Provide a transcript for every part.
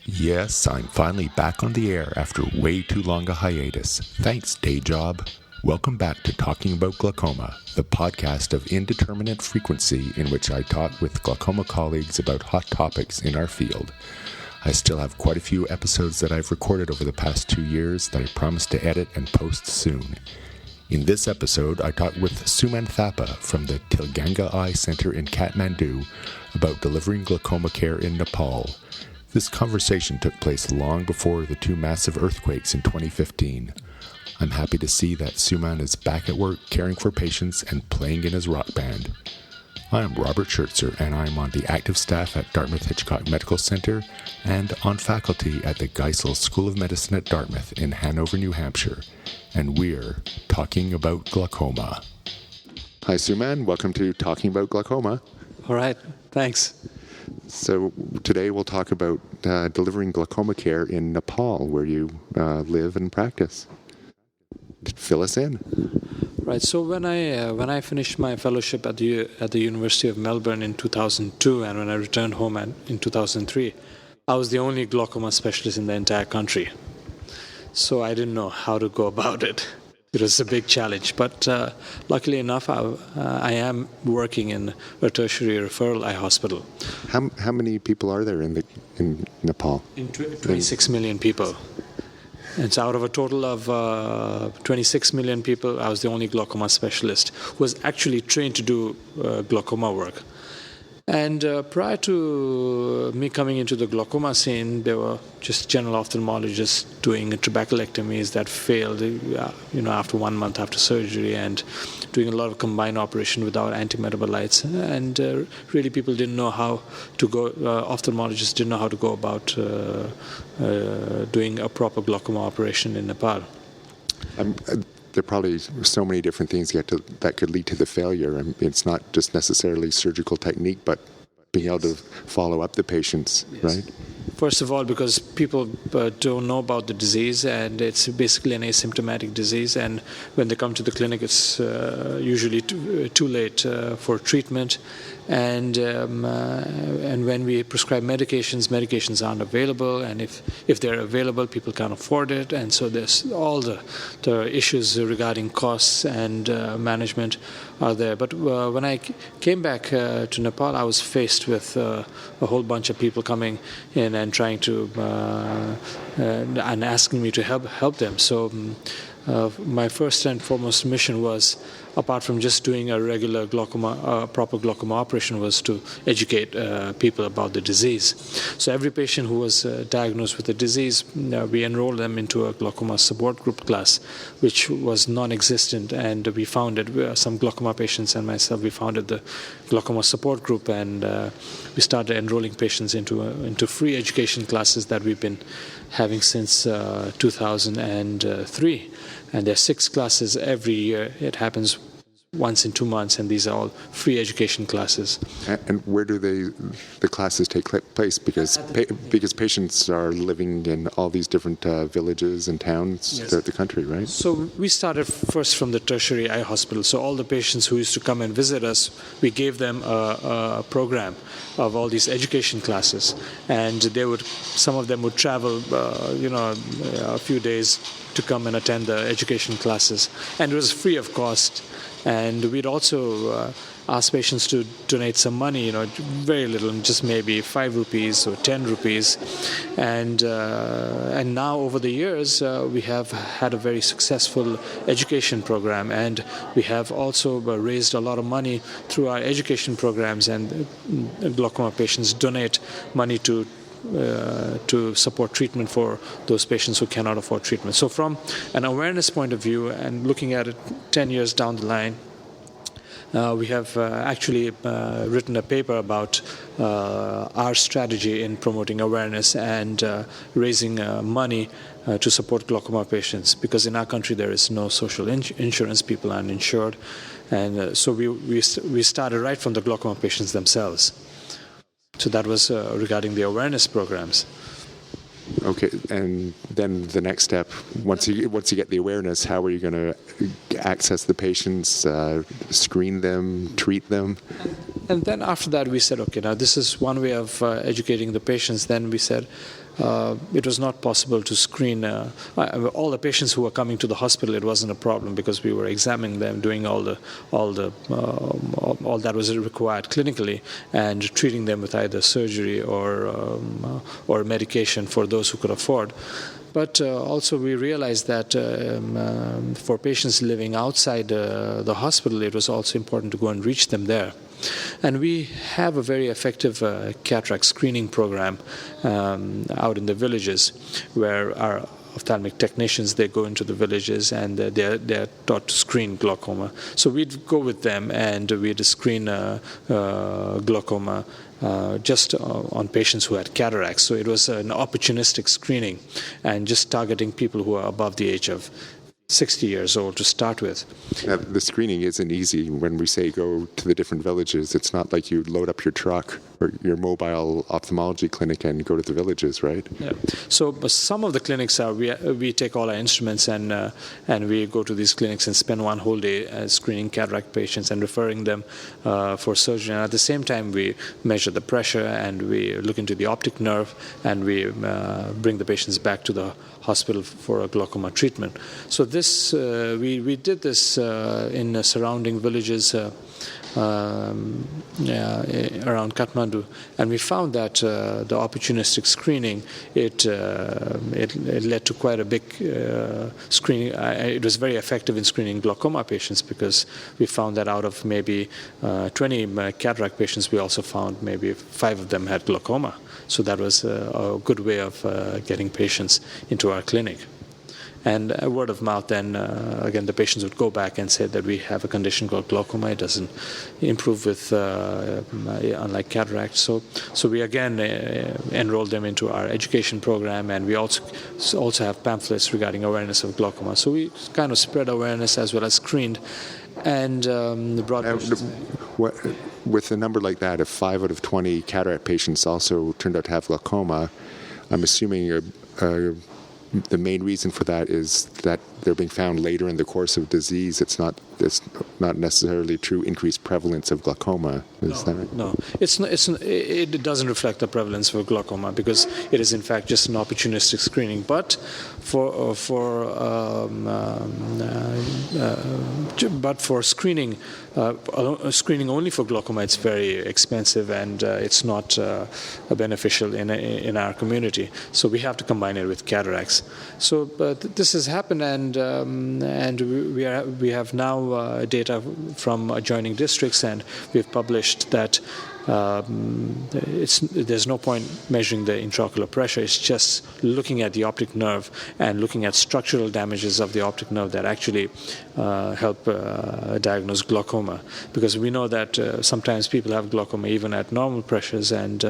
Yes, I'm finally back on the air after way too long a hiatus. Thanks, day job. Welcome back to Talking About Glaucoma, the podcast of indeterminate frequency in which I talk with glaucoma colleagues about hot topics in our field. I still have quite a few episodes that I've recorded over the past 2 years that I promise to edit and post soon. In this episode, I talked with Suman Thapa from the Tilganga Eye Centre in Kathmandu about delivering glaucoma care in Nepal. This conversation took place long before the 2 massive earthquakes in 2015. I'm happy to see that Suman is back at work caring for patients and playing in his rock band. I am Robert Schertzer, and I'm on the active staff at Dartmouth-Hitchcock Medical Center and on faculty at the Geisel School of Medicine at Dartmouth in Hanover, New Hampshire. And we're talking about glaucoma. Hi, Suman. Welcome to Talking About Glaucoma. All right. Thanks. So today we'll talk about delivering glaucoma care in Nepal, where you live and practice. Fill us in. Right. So when I finished my fellowship at the University of Melbourne in 2002, and when I returned home in 2003, I was the only glaucoma specialist in the entire country. So I didn't know how to go about it. It was a big challenge, but luckily enough, I am working in a tertiary referral eye hospital. How many people are there in Nepal? 26 million people. And so out of a total of 26 million people, I was the only glaucoma specialist who was actually trained to do glaucoma work. And prior to me coming into the glaucoma scene, there were just general ophthalmologists doing trabeculectomies that failed, after 1 month after surgery, and doing a lot of combined operation without antimetabolites. And really, people didn't know how to go. Ophthalmologists didn't know how to go about doing a proper glaucoma operation in Nepal. There are probably so many different things that could lead to the failure. I mean, it's not just necessarily surgical technique, but being able to follow up the patients, yes. Right? First of all, because people don't know about the disease, and it's basically an asymptomatic disease, and when they come to the clinic, it's usually too late for treatment. And when we prescribe medications aren't available, and if they're available, people can't afford it, and so there's all the issues regarding costs and management are there. But when I came back to Nepal, I was faced with a whole bunch of people coming in and trying to and asking me to help them. So my first and foremost mission was, apart from just doing a regular proper glaucoma operation, was to educate people about the disease. So every patient who was diagnosed with the disease, we enrolled them into a glaucoma support group class, which was non-existent, and we founded, some glaucoma patients and myself, we founded the glaucoma support group, and we started enrolling patients into free education classes that we've been having since 2003. And there are 6 classes every year. It happens once in 2 months, and these are all free education classes. And where do the classes take place? Because patients are living in all these different villages and towns, yes, throughout the country, right? So we started first from the tertiary eye hospital. So all the patients who used to come and visit us, we gave them a program of all these education classes, and some of them would travel, a few days to come and attend the education classes, and it was free of cost. And we'd also ask patients to donate some money, very little, just maybe 5 rupees or 10 rupees. And now over the years, we have had a very successful education program, and we have also raised a lot of money through our education programs, and glaucoma patients donate money to support treatment for those patients who cannot afford treatment. So from an awareness point of view, and looking at it 10 years down the line, we have actually written a paper about our strategy in promoting awareness and raising money to support glaucoma patients, because in our country there is no social insurance, people aren't insured, and so we started right from the glaucoma patients themselves. So that was regarding the awareness programs. Okay, and then the next step, once you get the awareness, how are you going to access the patients, screen them, treat them? And then after that we said, okay, now this is one way of educating the patients. Then we said, it was not possible to screen all the patients who were coming to the hospital. It wasn't a problem because we were examining them, doing all that was required clinically, and treating them with either surgery or medication for those who could afford. But also we realized that for patients living outside the hospital, it was also important to go and reach them there. And we have a very effective cataract screening program out in the villages, where our ophthalmic technicians, they go into the villages and they're taught to screen glaucoma. So we'd go with them and we'd screen glaucoma just on patients who had cataracts. So it was an opportunistic screening and just targeting people who are above the age of 60 years old to start with. The screening isn't easy. When we say go to the different villages, it's not like you load up your truck or your mobile ophthalmology clinic and go to the villages, right? Yeah. So some of the clinics are, we take all our instruments and we go to these clinics and spend one whole day screening cataract patients and referring them for surgery. And at the same time, we measure the pressure and we look into the optic nerve and we bring the patients back to the hospital for a glaucoma treatment. So this we did this in surrounding villages around Kathmandu, and we found that the opportunistic screening it led to quite a big screening. It was very effective in screening glaucoma patients because we found that out of maybe 20 cataract patients, we also found maybe 5 of them had glaucoma. So that was a good way of getting patients into our clinic. And word of mouth, then again, the patients would go back and say that we have a condition called glaucoma. It doesn't improve with unlike cataract. So we again enrolled them into our education program, and we also have pamphlets regarding awareness of glaucoma. So we kind of spread awareness as well as screened and brought patients. With a number like that, if 5 out of 20 cataract patients also turned out to have glaucoma, I'm assuming the main reason for that is that they're being found later in the course of disease. It's not necessarily true increased prevalence of glaucoma. Is that right? No, it doesn't reflect the prevalence of glaucoma because it is in fact just an opportunistic screening. But for screening, screening only for glaucoma, it's very expensive and it's not beneficial in our community. So we have to combine it with cataracts. So this has happened, and we have now data from adjoining districts, and we've published that there's no point measuring the intraocular pressure. It's just looking at the optic nerve and looking at structural damages of the optic nerve that actually help diagnose glaucoma, because we know that sometimes people have glaucoma even at normal pressures, and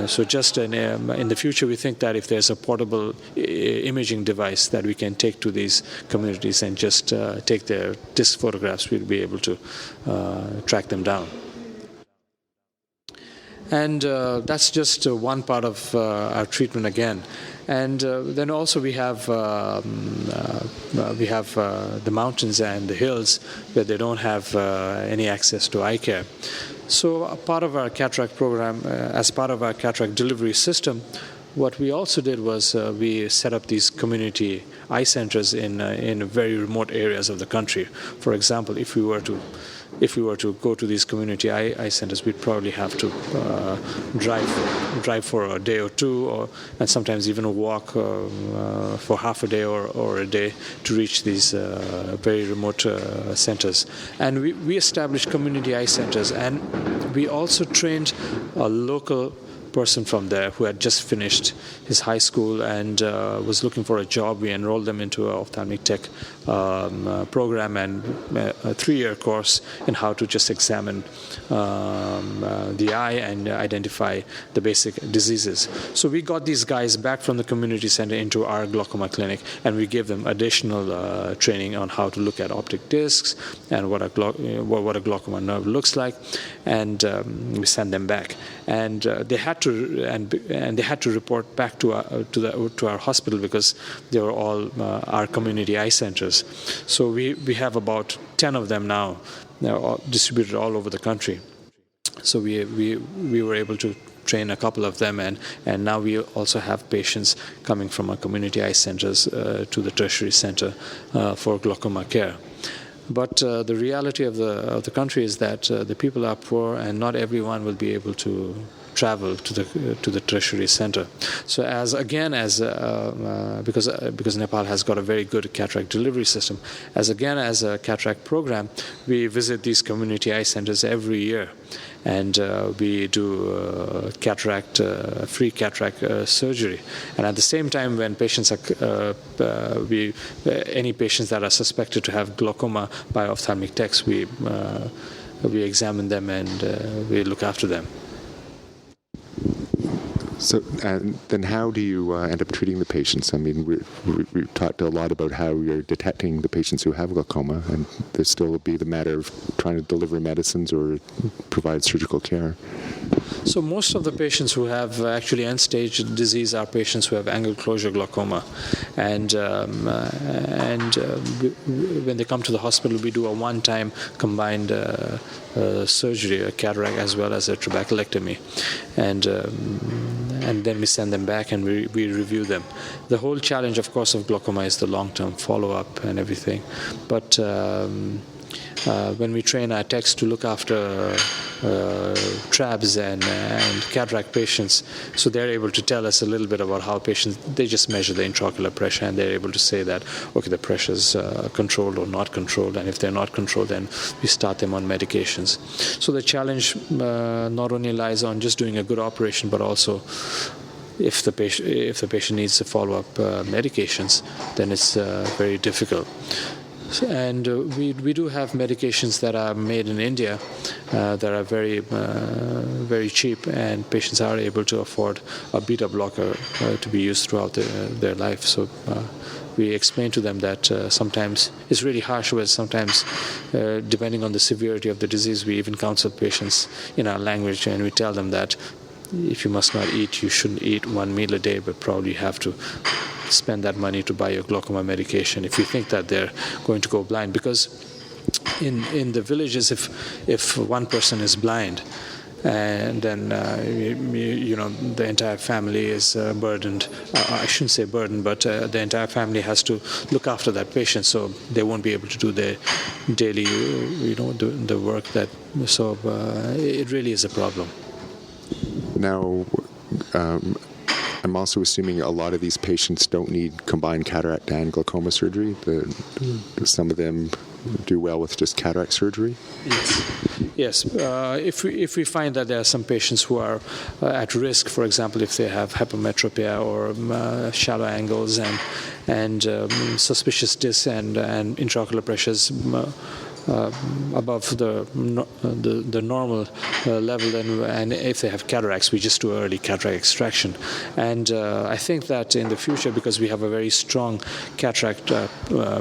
so just in the future, we think that if there's a portable imaging device that we can take to these communities and just take their disc photographs, we'll be able to track them down. And that's just one part of our treatment again. And then also we have the mountains and the hills where they don't have any access to eye care. So a part of our cataract program, as part of our cataract delivery system, what we also did was we set up these community eye centers in very remote areas of the country. For example, if we were to go to these community eye centers, we'd probably have to drive for a day or two, and sometimes even walk for half a day or a day to reach these very remote centers. And we established community eye centers, and we also trained a local person from there who had just finished his high school and was looking for a job. We enrolled them into an ophthalmic tech program and a 3-year course in how to just examine the eye and identify the basic diseases. So we got these guys back from the community center into our glaucoma clinic, and we gave them additional training on how to look at optic discs and what a glaucoma nerve looks like, and we sent them back. And they had to report back to our hospital because they were all our community eye centers. So we have about 10 of them now, distributed all over the country. So we were able to train a couple of them, and now we also have patients coming from our community eye centers to the tertiary center for glaucoma care. But the reality of the country is that the people are poor, and not everyone will be able to travel to the tertiary center. So because Nepal has got a very good cataract delivery system, as a cataract program, we visit these community eye centers every year, and we do free cataract surgery. And at the same time, when patients are any patients that are suspected to have glaucoma by ophthalmic techs, we examine them and we look after them. So then how do you end up treating the patients? I mean, we've talked a lot about how you're detecting the patients who have glaucoma, and there still will be the matter of trying to deliver medicines or provide surgical care. So most of the patients who have actually end-stage disease are patients who have angle closure glaucoma, and when they come to the hospital, we do a one-time combined surgery, a cataract as well as a trabeculectomy, and then we send them back and we review them. The whole challenge, of course, of glaucoma is the long-term follow-up and everything, but when we train our techs to look after trabs and cataract patients, so they're able to tell us a little bit about how patients, they just measure the intraocular pressure and they're able to say that, okay, the pressure is controlled or not controlled, and if they're not controlled, then we start them on medications. So the challenge not only lies on just doing a good operation, but also if the patient needs to follow up medications, then it's very difficult. And we do have medications that are made in India that are very very cheap, and patients are able to afford a beta blocker to be used throughout their life. So we explain to them that sometimes it's really harsh, but sometimes depending on the severity of the disease, we even counsel patients in our language, and we tell them that if you must not eat, you shouldn't eat one meal a day, but probably have to spend that money to buy your glaucoma medication if you think that they're going to go blind. Because in the villages, if one person is blind, and then the entire family is burdened. I shouldn't say burdened, but the entire family has to look after that patient, so they won't be able to do their daily, the work that. So it really is a problem. Now, I'm also assuming a lot of these patients don't need combined cataract and glaucoma surgery. Some of them do well with just cataract surgery. Yes. If we find that there are some patients who are at risk, for example, if they have hypermetropia or shallow angles and suspicious discs and intraocular pressures above the normal level, and if they have cataracts, we just do early cataract extraction. And I think that in the future, because we have a very strong cataract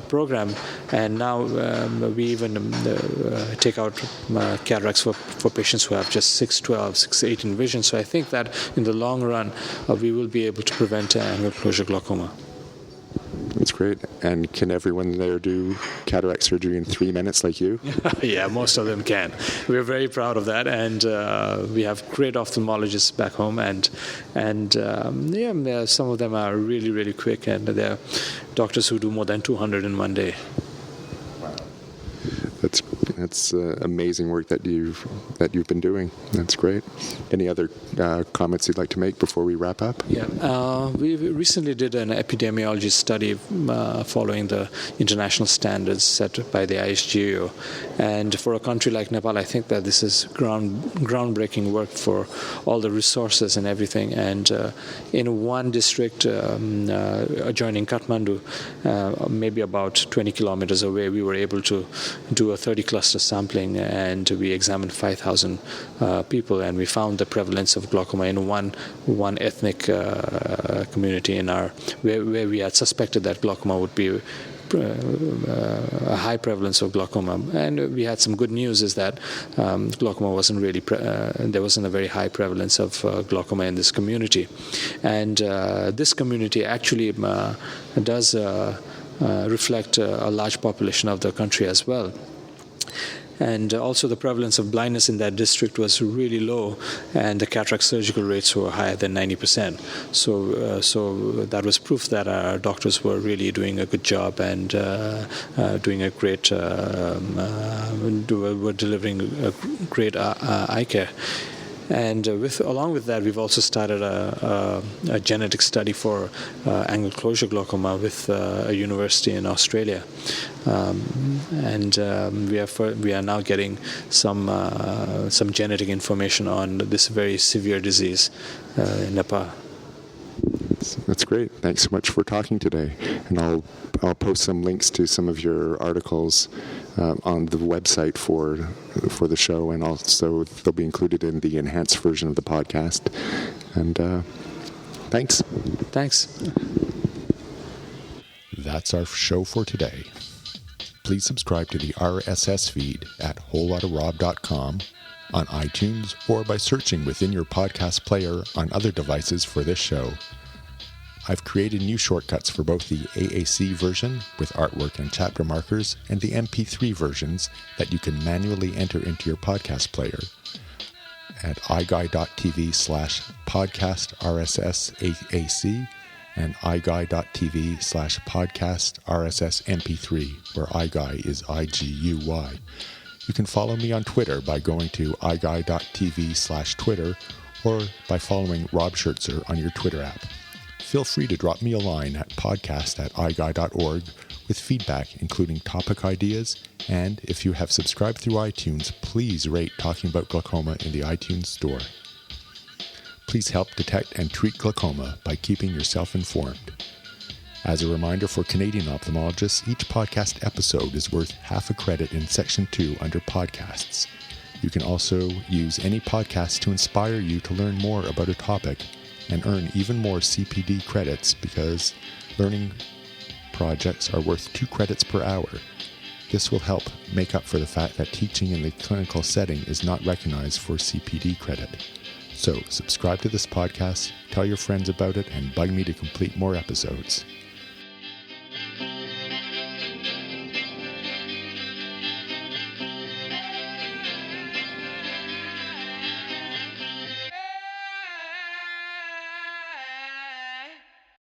program, and now we even take out cataracts for patients who have just 6/12, 6/18 vision. So I think that in the long run, we will be able to prevent angle closure glaucoma. That's great. And can everyone there do cataract surgery in 3 minutes like you? Yeah, most of them can. We're very proud of that, and we have great ophthalmologists back home, and some of them are really, really quick, and they're doctors who do more than 200 in one day. That's amazing work that you've been doing. That's great. Any other comments you'd like to make before we wrap up? Yeah, we recently did an epidemiology study following the international standards set by the ISGO, and for a country like Nepal, I think that this is groundbreaking work for all the resources and everything. And in one district adjoining Kathmandu, maybe about 20 kilometers away, we were able to do a 30 cluster sampling, and we examined 5,000 people, and we found the prevalence of glaucoma in one ethnic community where we had suspected that glaucoma would be a high prevalence of glaucoma. And we had some good news, is that glaucoma wasn't really there wasn't a very high prevalence of glaucoma in this community. And this community actually does reflect a large population of the country as well. And also the prevalence of blindness in that district was really low, and the cataract surgical rates were higher than 90%. So that was proof that our doctors were really doing a good job and doing a great, were delivering a great eye care. And along with that, we've also started a genetic study for angle closure glaucoma with a university in Australia, and we are now getting some genetic information on this very severe disease in Nepal. That's great. Thanks so much for talking today. And I'll post some links to some of your articles on the website for the show, and also they'll be included in the enhanced version of the podcast. And thanks. Thanks. That's our show for today. Please subscribe to the RSS feed at wholelotofrob.com, on iTunes, or by searching within your podcast player on other devices for this show. I've created new shortcuts for both the AAC version with artwork and chapter markers and the mp3 versions that you can manually enter into your podcast player at iGuy.tv/podcast/RSS-AAC and iGuy.tv/podcast/RSS-MP3, where iGuy is IGUY. You can follow me on Twitter by going to iGuy.tv/Twitter or by following Rob Schertzer on your Twitter app. Feel free to drop me a line at podcast@iGuy.org with feedback, including topic ideas, and if you have subscribed through iTunes, please rate Talking About Glaucoma in the iTunes store. Please help detect and treat glaucoma by keeping yourself informed. As a reminder for Canadian ophthalmologists, each podcast episode is worth half a credit in Section 2 under Podcasts. You can also use any podcast to inspire you to learn more about a topic and earn even more CPD credits, because learning projects are worth 2 credits per hour. This will help make up for the fact that teaching in the clinical setting is not recognized for CPD credit. So subscribe to this podcast, tell your friends about it, and bug me to complete more episodes.